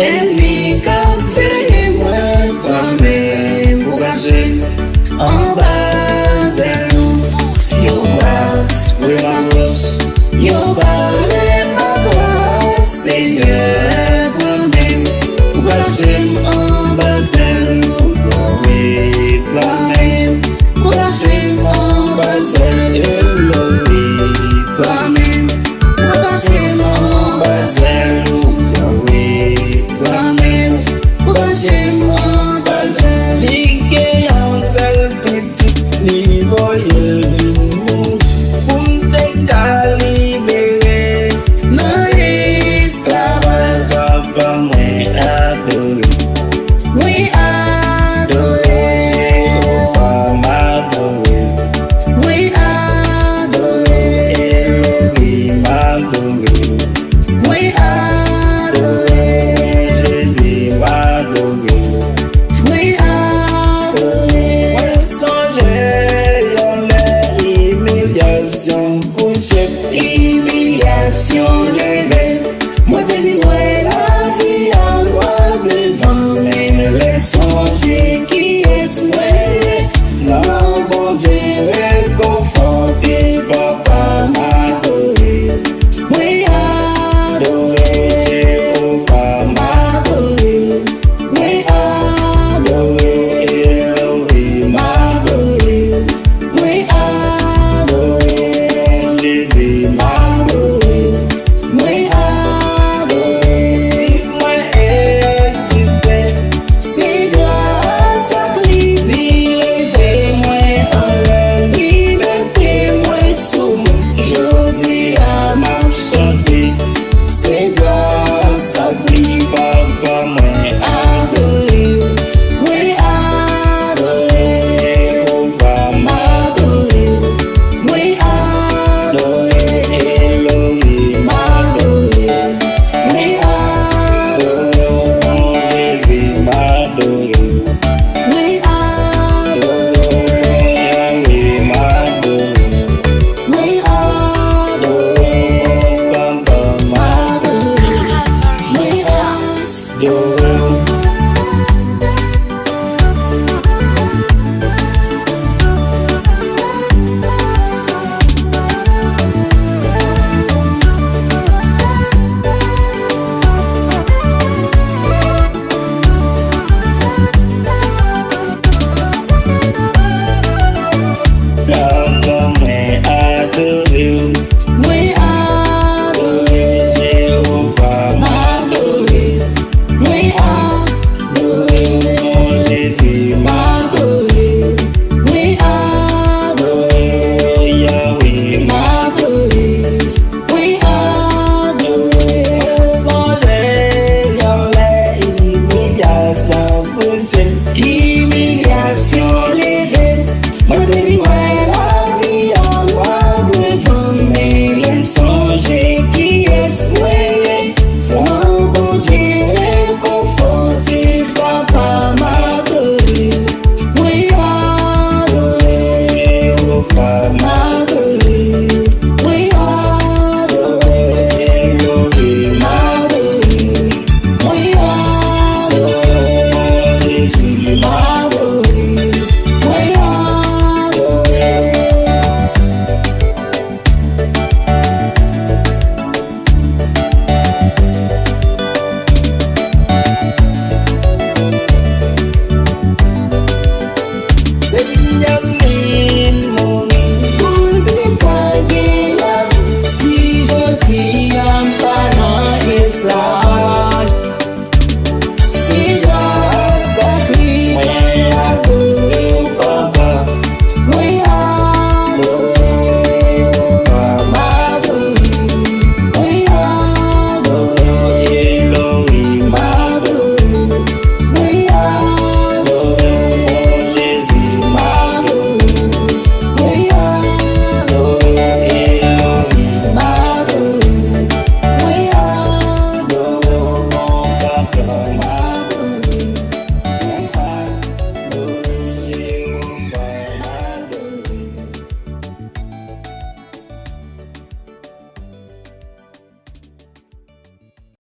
Ennemi cap veillé mwen premye pour cacher en bas yo bas we ma cross yo bas ma droite Senyè premye pour cacher en bas oui premye pour cacher en bas premye pour cacher en bas we Adorew, femme Adorew, we Adorew, Elohim Adorew, we Adorew, Jésus Adorew, we Adorew. Moi songeais en les humiliations couchées, humiliation levée, moi devinerai la vie en moi devant même les songes qui est moué. Non, bon Dieu, réconforté, papa m'adorer. Oui, adorer, Jéhovah m'adorer. Oui, adorer, Elohim m'adorer. Oui, adorer, Jésus m'adorer. Oui, adorer. Moi exister, c'est grâce à lui, lever moi en l'air, liberté moi sous Josie à ma chanter. C'est grâce à lui, papa moi adorer. Oui, adorer, Jéhovah m'adorer. Oui, adorer, Elohim m'adorer. Oui, adorer, Jésus m'adorer. Oui, adorer, Elohim m'adorer. Oui, adorer, papa m'adorer. Oui, adorer.